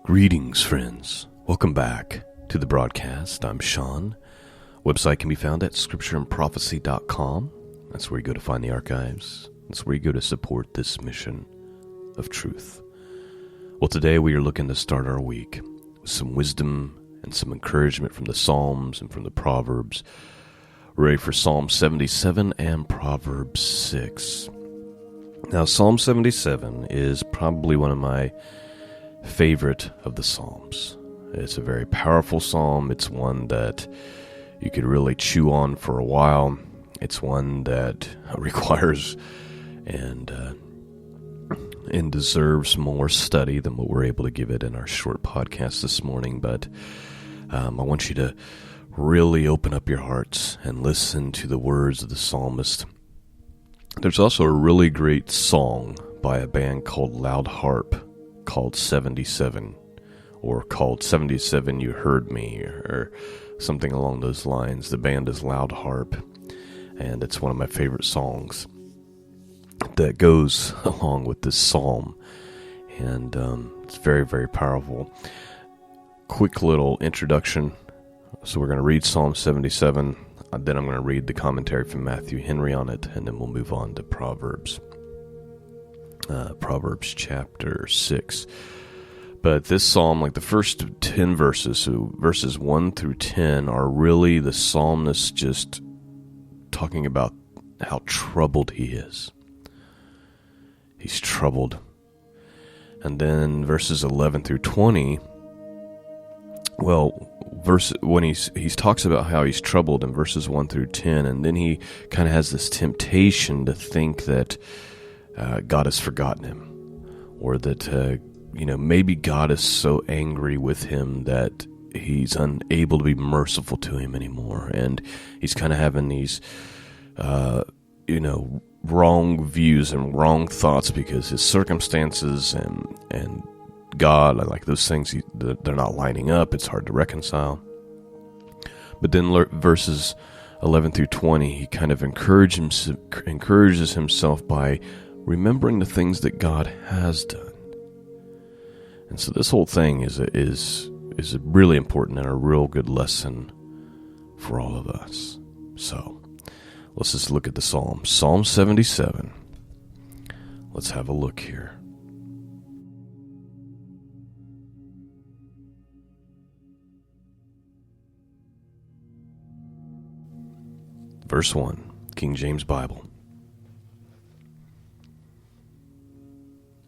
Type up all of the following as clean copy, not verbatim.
Greetings, friends. Welcome back to the broadcast. I'm Shawn. Website can be found at scriptureandprophecy.com. That's where you go to find the archives. That's where you go to support this mission of truth. Well, today we are looking to start our week with some wisdom and some encouragement from the Psalms and from the Proverbs. We're ready for Psalm 77 and Proverbs 6. Now, Psalm 77 is probably one of my favorite of the Psalms. It's a very powerful psalm. It's one that you could really chew on for a while. It's one that requires and deserves more study than what we're able to give it in our short podcast this morning. But I want you to really open up your hearts and listen to the words of the psalmist. There's also a really great song by a band called Loud Harp called 77, or called 77 You Heard Me, or something along those lines. The band is Loud Harp, and it's one of my favorite songs that goes along with this psalm, and it's very, very powerful. Quick little introduction. So we're going to read Psalm 77, then I'm going to read the commentary from Matthew Henry on it, and then we'll move on to Proverbs. Proverbs chapter 6. But this psalm, like the first 10 verses, so verses 1 through 10, are really the psalmist just talking about how troubled he is. He's troubled. And then verses 11 through 20, when he talks about how he's troubled in verses 1 through 10, and then he kind of has this temptation to think that God has forgotten him, or that maybe God is so angry with him that he's unable to be merciful to him anymore, and he's kind of having these wrong views and wrong thoughts because his circumstances and God, like those things, they're not lining up. It's hard to reconcile. But then verses 11 through 20, he kind of encourages himself by remembering the things that God has done. And so this whole thing is really important and a real good lesson for all of us. So let's just look at the Psalm. Psalm 77. Let's have a look here. Verse 1, King James Bible.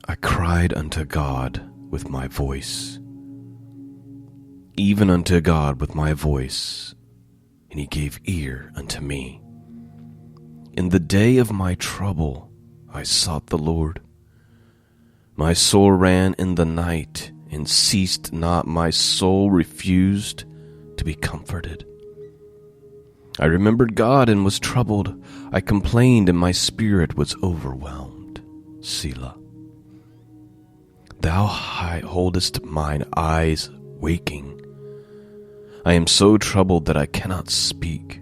I cried unto God with my voice, even unto God with my voice, and he gave ear unto me. In the day of my trouble I sought the Lord. My soul ran in the night, and ceased not. My soul refused to be comforted. I remembered God and was troubled. I complained, and my spirit was overwhelmed. Selah. Thou holdest mine eyes waking. I am so troubled that I cannot speak.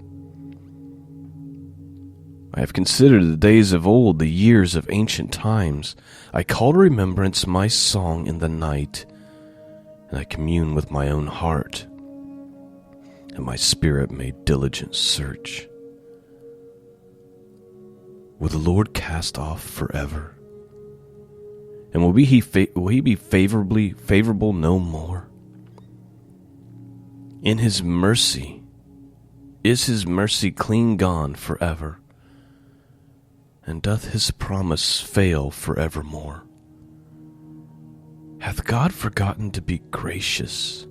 I have considered the days of old, the years of ancient times. I call to remembrance my song in the night, and I commune with my own heart, and my spirit made diligent search. Will the Lord cast off forever? And will he be favorable no more? In his mercy, is his mercy clean gone forever? And doth his promise fail forevermore? Hath God forgotten to be gracious?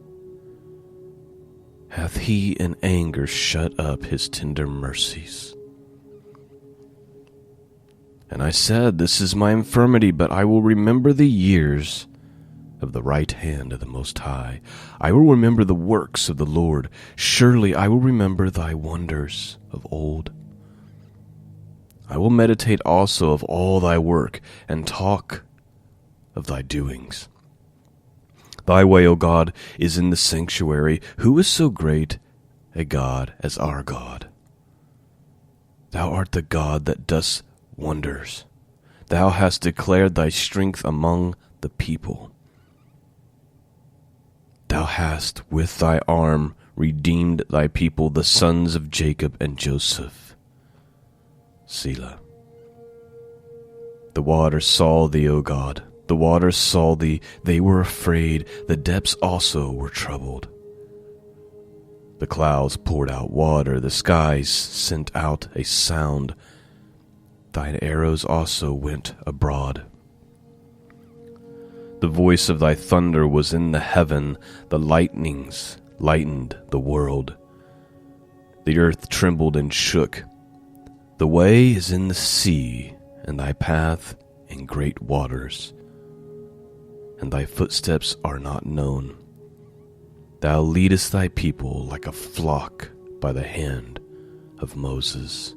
Hath he in anger shut up his tender mercies? And I said, this is my infirmity, but I will remember the years of the right hand of the Most High. I will remember the works of the Lord. Surely I will remember thy wonders of old. I will meditate also of all thy work, and talk of thy doings. Thy way, O God, is in the sanctuary. Who is so great a God as our God? Thou art the God that dost wonders. Thou hast declared thy strength among the people. Thou hast with thy arm redeemed thy people, the sons of Jacob and Joseph. Selah. The waters saw thee, O God. The waters saw thee. They were afraid. The depths also were troubled. The clouds poured out water. The skies sent out a sound. Thine arrows also went abroad. The voice of thy thunder was in the heaven. The lightnings lightened the world. The earth trembled and shook. The way is in the sea, and thy path in great waters, and thy footsteps are not known. Thou leadest thy people like a flock by the hand of Moses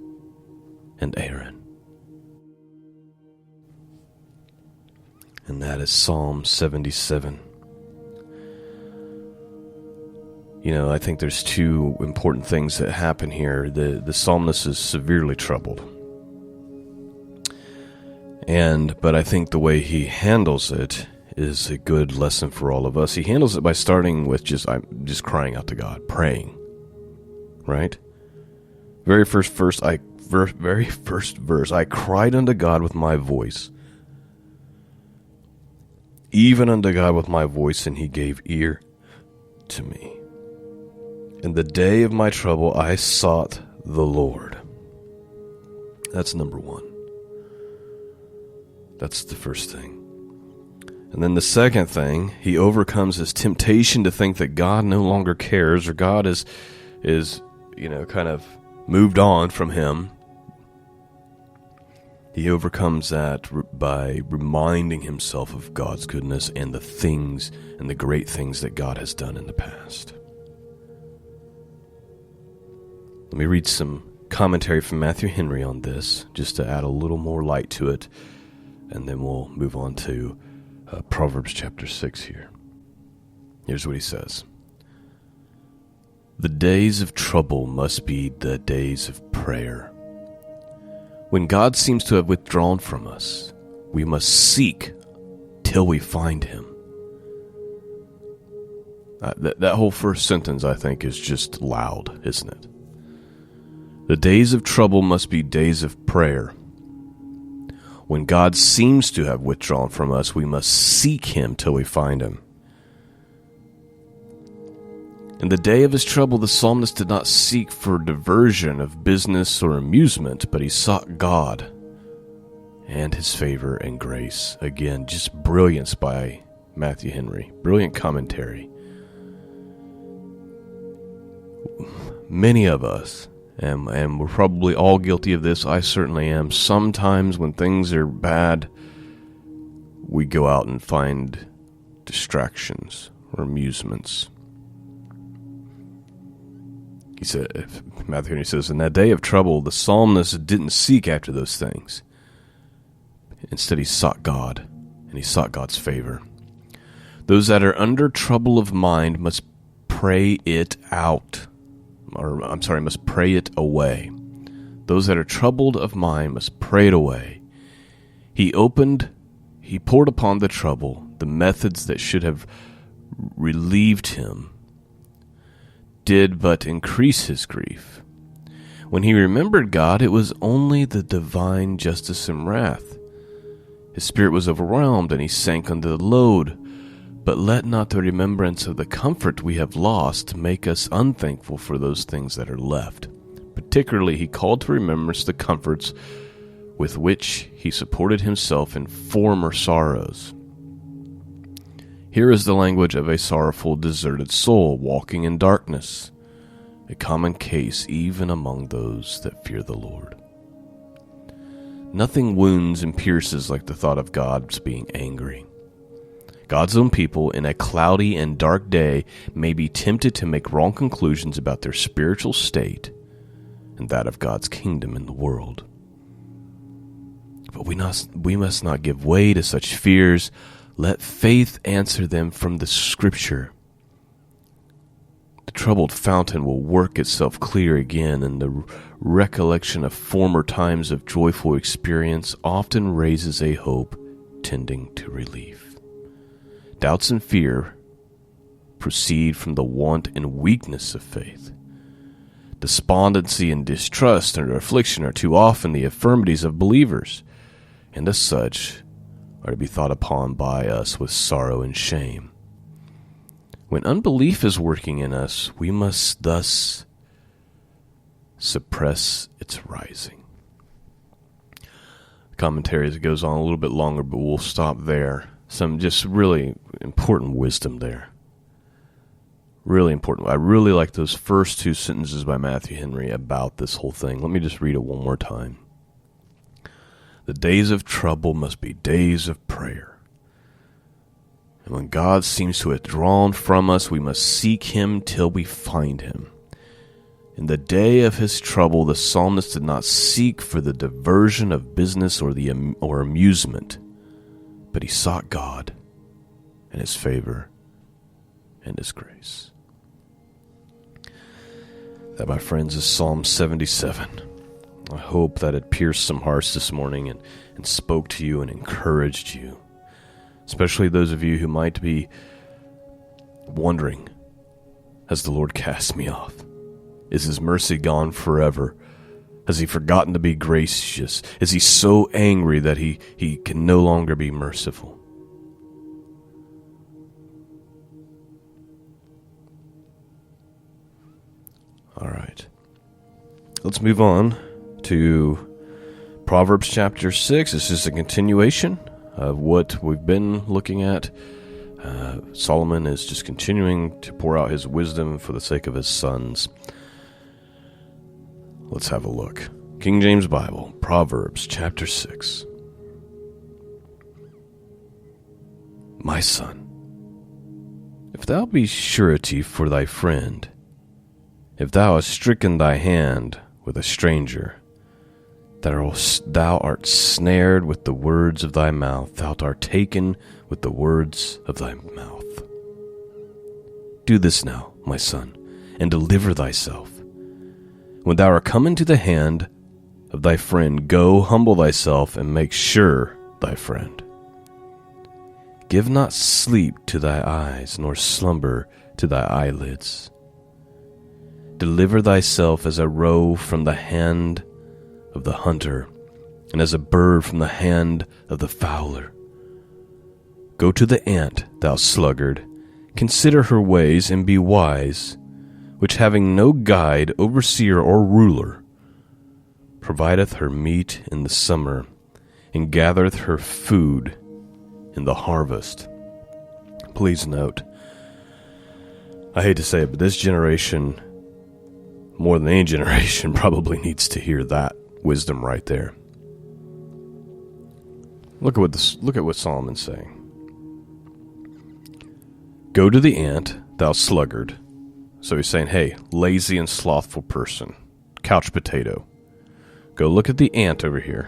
and Aaron. And that is Psalm 77. You know, I think there's two important things that happen here. The psalmist is severely troubled. But I think the way he handles it is a good lesson for all of us. He handles it by starting with just crying out to God, praying. Right? Very first verse, I cried unto God with my voice, even unto God with my voice, and he gave ear to me. In the day of my trouble I sought the Lord. That's number one. That's the first thing. And then the second thing, he overcomes his temptation to think that God no longer cares, or God is kind of moved on from him. He overcomes that by reminding himself of God's goodness and the things and the great things that God has done in the past. Let me read some commentary from Matthew Henry on this, just to add a little more light to it, and then we'll move on to Proverbs chapter 6 here. Here's what he says. The days of trouble must be the days of prayer. When God seems to have withdrawn from us, we must seek till we find him. That whole first sentence, I think, is just loud, isn't it? The days of trouble must be days of prayer. When God seems to have withdrawn from us, we must seek him till we find him. In the day of his trouble, the psalmist did not seek for diversion of business or amusement, but he sought God and his favor and grace. Again, just brilliance by Matthew Henry. Brilliant commentary. Many of us, and we're probably all guilty of this, I certainly am, sometimes when things are bad, we go out and find distractions or amusements. He said, Matthew Henry says, in that day of trouble, the psalmist didn't seek after those things. Instead, he sought God, and he sought God's favor. Those that are under trouble of mind must pray it out. Must pray it away. Those that are troubled of mind must pray it away. He poured upon the trouble the methods that should have relieved him, did but increase his grief. When he remembered God, it was only the divine justice and wrath. His spirit was overwhelmed, and he sank under the load. But let not the remembrance of the comfort we have lost make us unthankful for those things that are left. Particularly, he called to remembrance the comforts with which he supported himself in former sorrows. Here is the language of a sorrowful, deserted soul walking in darkness, a common case even among those that fear the Lord. Nothing wounds and pierces like the thought of God's being angry. God's own people in a cloudy and dark day may be tempted to make wrong conclusions about their spiritual state and that of God's kingdom in the world. But we must not give way to such fears. Let faith answer them from the Scripture. The troubled fountain will work itself clear again, and the recollection of former times of joyful experience often raises a hope tending to relief. Doubts and fear proceed from the want and weakness of faith. Despondency and distrust and affliction are too often the infirmities of believers, and as such are to be thought upon by us with sorrow and shame. When unbelief is working in us, we must thus suppress its rising. Commentary goes on a little bit longer, but we'll stop there. Some just really important wisdom there. Really important. I really like those first two sentences by Matthew Henry about this whole thing. Let me just read it one more time. The days of trouble must be days of prayer. And when God seems to have drawn from us, we must seek him till we find him. In the day of his trouble, the psalmist did not seek for the diversion of business or amusement, but he sought God and his favor and his grace. That, my friends, is Psalm 77. I hope that it pierced some hearts this morning and spoke to you and encouraged you, especially those of you who might be wondering, has the Lord cast me off? Is his mercy gone forever? Has he forgotten to be gracious? Is he so angry that he can no longer be merciful? All right. Let's move on to Proverbs chapter 6. This is a continuation of what we've been looking at. Solomon is just continuing to pour out his wisdom for the sake of his sons. Let's have a look. King James Bible, Proverbs chapter 6. My son, if thou be surety for thy friend, if thou hast stricken thy hand with a stranger, thou art snared with the words of thy mouth, thou art taken with the words of thy mouth. Do this now, my son, and deliver thyself. When thou art come into the hand of thy friend, go, humble thyself, and make sure thy friend. Give not sleep to thy eyes, nor slumber to thy eyelids. Deliver thyself as a roe from the hand of the hunter, and as a bird from the hand of the fowler. Go to the ant, thou sluggard, consider her ways, and be wise, which having no guide, overseer, or ruler, provideth her meat in the summer, and gathereth her food in the harvest. Please note, I hate to say it, but this generation, more than any generation, probably needs to hear that wisdom right there. Look at what Solomon's saying. Go to the ant, thou sluggard. So he's saying, hey, lazy and slothful person, couch potato. Go look at the ant over here.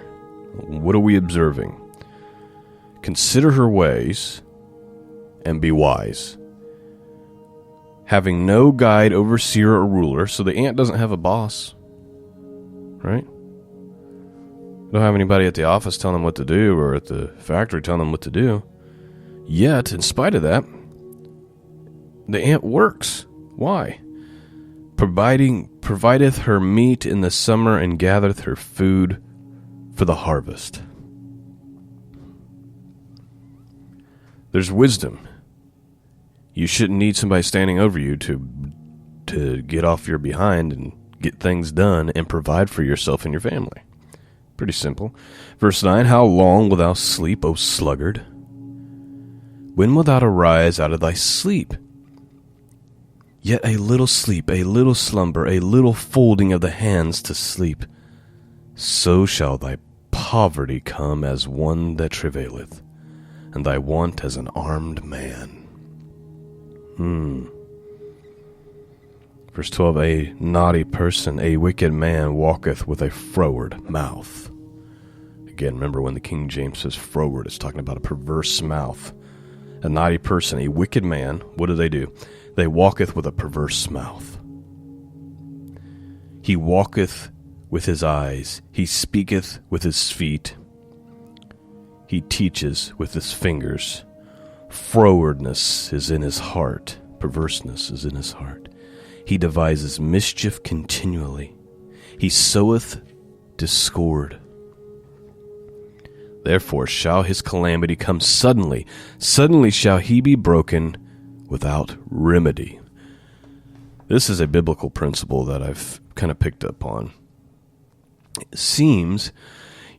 What are we observing? Consider her ways and be wise. Having no guide, overseer, or ruler, so the ant doesn't have a boss, right? Don't have anybody at the office telling them what to do or at the factory telling them what to do. Yet, in spite of that, the ant works. Why? Provideth her meat in the summer and gathereth her food for the harvest. There's wisdom. You shouldn't need somebody standing over you to get off your behind and get things done and provide for yourself and your family. Pretty simple. Verse 9, how long wilt thou sleep, O sluggard? When wilt thou arise out of thy sleep? Yet a little sleep, a little slumber, a little folding of the hands to sleep. So shall thy poverty come as one that travaileth, and thy want as an armed man. Verse 12, a naughty person, a wicked man walketh with a froward mouth. Again, remember when the King James says froward, it's talking about a perverse mouth. A naughty person, a wicked man, what do? They walketh with a perverse mouth. He walketh with his eyes. He speaketh with his feet. He teaches with his fingers. Frowardness is in his heart. perverseness is in his heart. He devises mischief continually. He soweth discord. Therefore shall his calamity come suddenly. Suddenly shall he be broken without remedy. This is a biblical principle that I've kind of picked up on. It seems,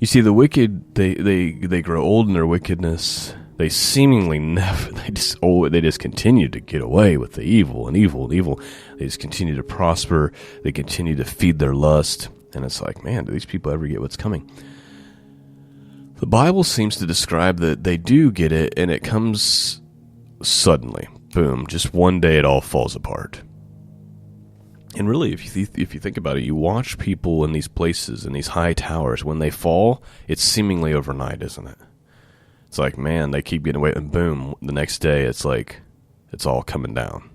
you see, the wicked, they grow old in their wickedness. They seemingly never, they just continue to get away with the evil and evil and evil. They just continue to prosper. They continue to feed their lust. And it's like, man, do these people ever get what's coming? The Bible seems to describe that they do get it, and it comes suddenly. Boom, just one day it all falls apart. And really, if you think about it, you watch people in these places, in these high towers, when they fall, it's seemingly overnight, isn't it? It's like, man, they keep getting away, and boom, the next day it's like, it's all coming down.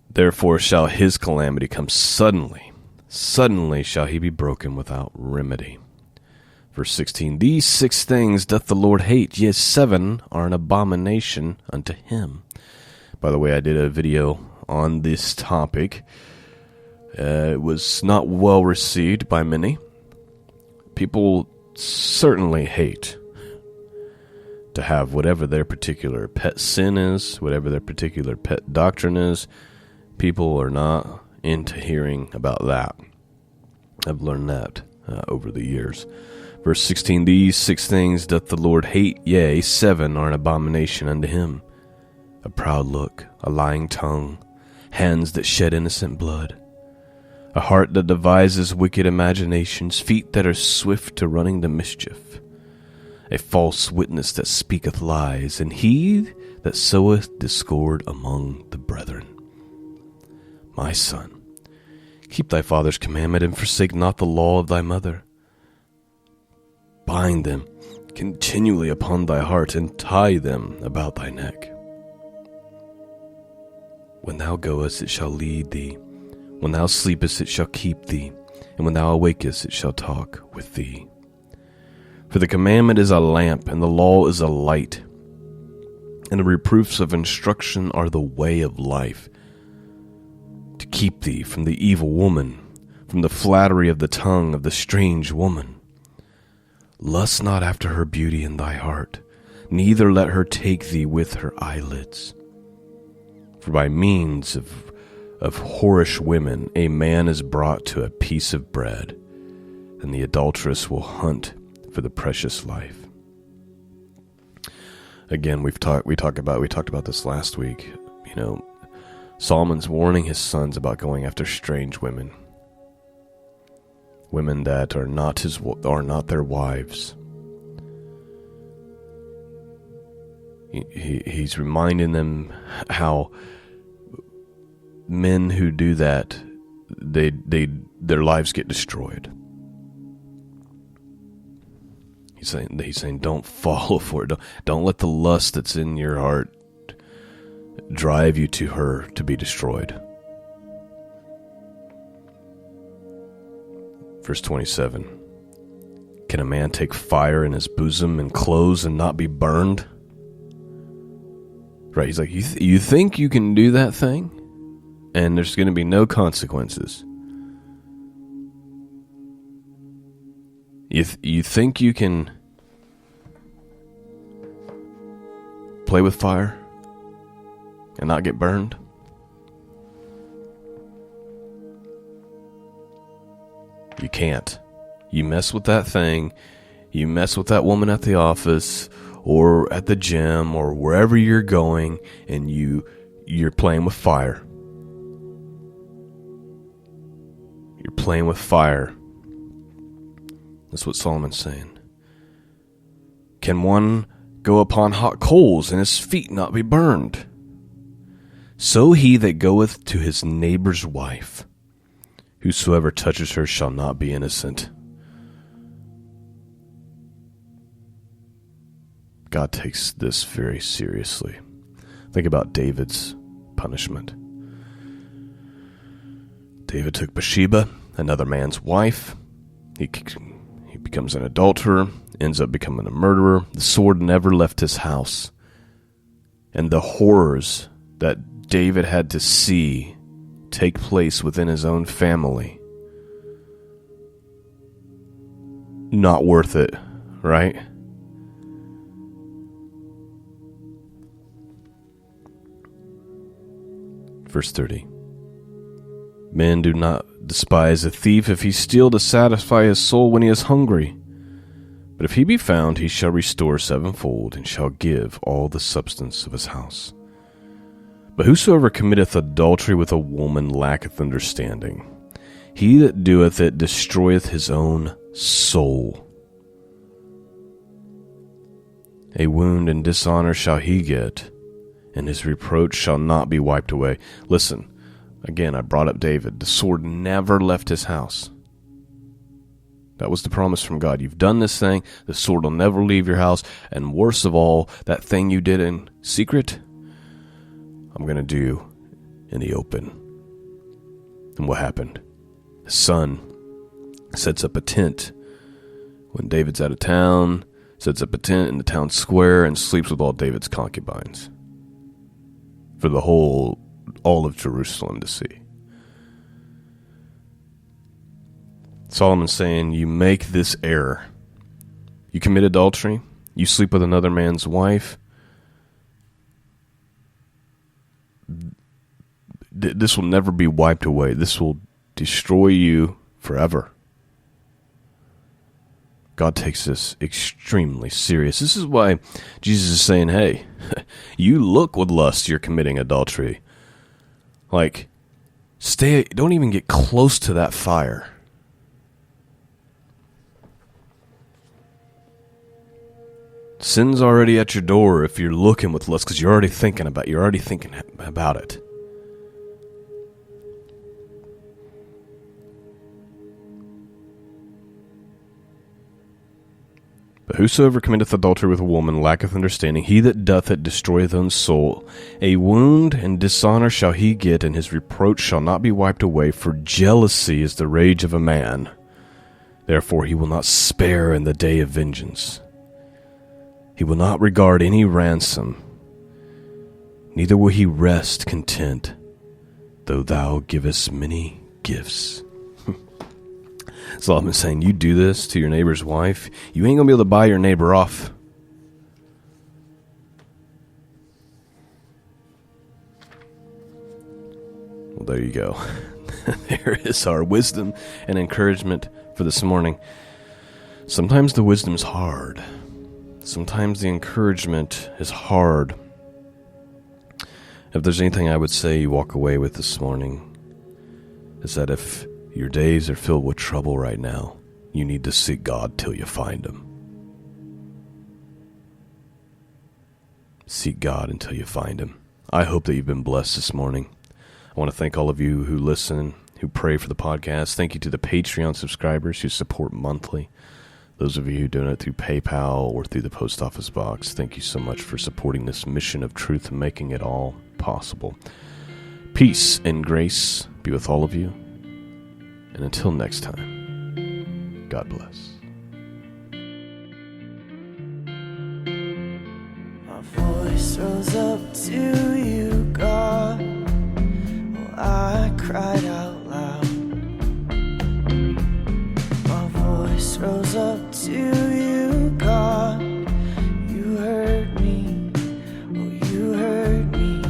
Therefore shall his calamity come suddenly. Suddenly shall he be broken without remedy. Verse 16, these 6 things doth the Lord hate, yea, 7 are an abomination unto him. By the way, I did a video on this topic. It was not well received by many. People certainly hate to have whatever their particular pet sin is, whatever their particular pet doctrine is. People are not into hearing about that. I've learned that over the years. Verse 16, these 6 things doth the Lord hate, yea, 7 are an abomination unto him. A proud look, a lying tongue, hands that shed innocent blood, a heart that devises wicked imaginations, feet that are swift to running to mischief, a false witness that speaketh lies, and he that soweth discord among the brethren. My son, keep thy father's commandment, and forsake not the law of thy mother. Bind them continually upon thy heart, and tie them about thy neck. When thou goest, it shall lead thee. When thou sleepest, it shall keep thee. And when thou awakest, it shall talk with thee. For the commandment is a lamp, and the law is a light. And the reproofs of instruction are the way of life, to keep thee from the evil woman, from the flattery of the tongue of the strange woman. Lust not after her beauty in thy heart, neither let her take thee with her eyelids. For by means of whorish women a man is brought to a piece of bread, and the adulteress will hunt for the precious life. Again, we talked about this last week. You know, Solomon's warning his sons about going after strange women, women that are not their wives. He's reminding them how men who do that, their lives get destroyed. He's saying, don't fall for it. Don't let the lust that's in your heart drive you to her to be destroyed. Verse 27. Can a man take fire in his bosom and clothes and not be burned? Right, he's like, you think you can do that thing? And there's going to be no consequences. You think you can play with fire and not get burned? You can't. You mess with that thing, you mess with that woman at the office or at the gym or wherever you're going, and you're playing with fire. You're playing with fire. That's what Solomon's saying. Can one go upon hot coals and his feet not be burned? So he that goeth to his neighbor's wife, whosoever touches her shall not be innocent. God takes this very seriously. Think about David's punishment. David took Bathsheba, another man's wife. He becomes an adulterer, ends up becoming a murderer. The sword never left his house. and the horrors that David had to see take place within his own family. Not worth it, right? Verse 30. Men do not despise a thief if he steal to satisfy his soul when he is hungry. But if he be found, he shall restore sevenfold, and shall give all the substance of his house. But whosoever committeth adultery with a woman lacketh understanding. He that doeth it destroyeth his own soul. A wound and dishonor shall he get, and his reproach shall not be wiped away. Listen, again, I brought up David. The sword never left his house. That was the promise from God. You've done this thing, the sword will never leave your house, and worst of all, that thing you did in secret, I'm going to do in the open. And what happened? His son sets up a tent when David's out of town, sets up a tent in the town square, and sleeps with all David's concubines for all of Jerusalem to see. Solomon's saying, you make this error. You commit adultery. You sleep with another man's wife. This will never be wiped away. This will destroy you forever. God takes this extremely serious. This is why Jesus is saying, hey, you look with lust, you're committing adultery. Like, don't even get close to that fire. Sin's already at your door if you're looking with lust, because you're already thinking about it. But whosoever committeth adultery with a woman lacketh understanding. He that doth it destroyeth his own soul. A wound and dishonor shall he get, and his reproach shall not be wiped away. For jealousy is the rage of a man. Therefore he will not spare in the day of vengeance. He will not regard any ransom, neither will he rest content, though thou givest many gifts. Solomon's saying, you do this to your neighbor's wife, you ain't going to be able to buy your neighbor off. Well, there you go. There is our wisdom and encouragement for this morning. Sometimes the wisdom's hard. Sometimes the encouragement is hard. If there's anything I would say you walk away with this morning, is that if your days are filled with trouble right now, you need to seek God till you find Him. Seek God until you find Him. I hope that you've been blessed this morning. I want to thank all of you who listen, who pray for the podcast. Thank you to the Patreon subscribers who support monthly. Those of you who donate through PayPal or through the post office box, thank you so much for supporting this mission of truth and making it all possible. Peace and grace be with all of you. And until next time, God bless. My voice rose up to you, God. Well, I cried out loud. My voice rose up to you, God. You heard me, oh, you heard me.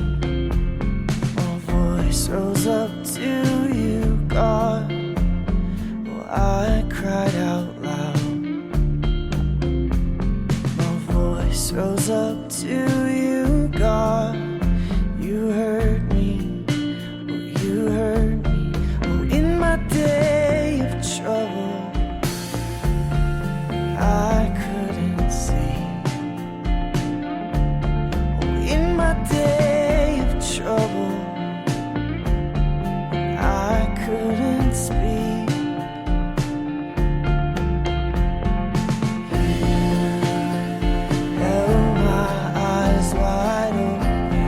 My voice rose up to you, God. I cried out loud. My voice rose up to you, God. You heard me, oh, you heard me. Oh, in my day of trouble, I couldn't see. Oh, in my day of trouble, I couldn't speak. Wide open.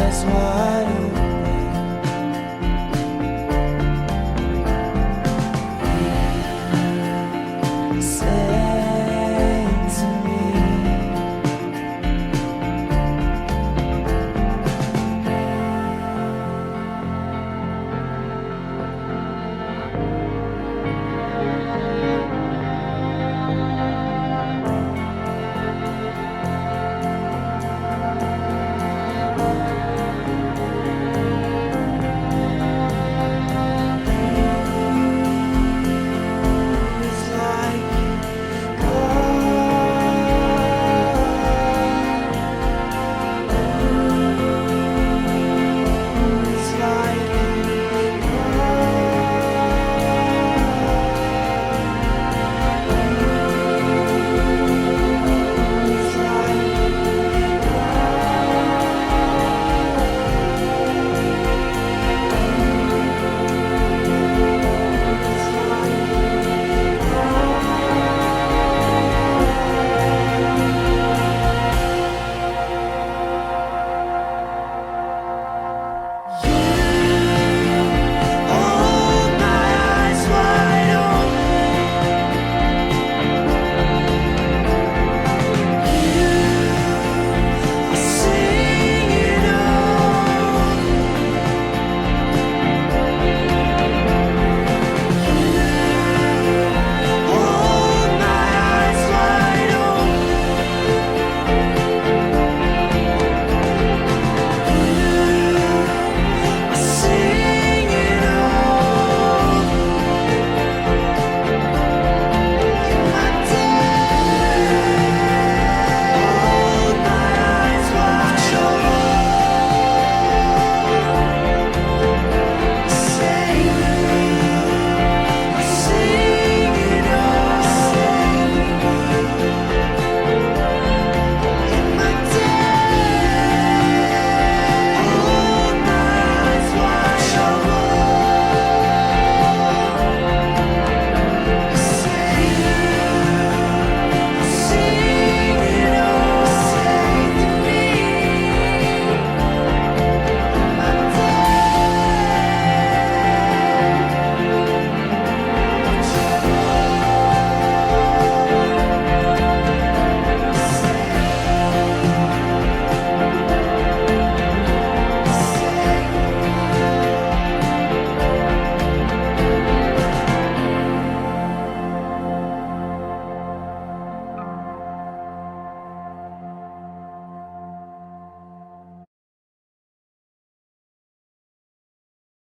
eyes wide open.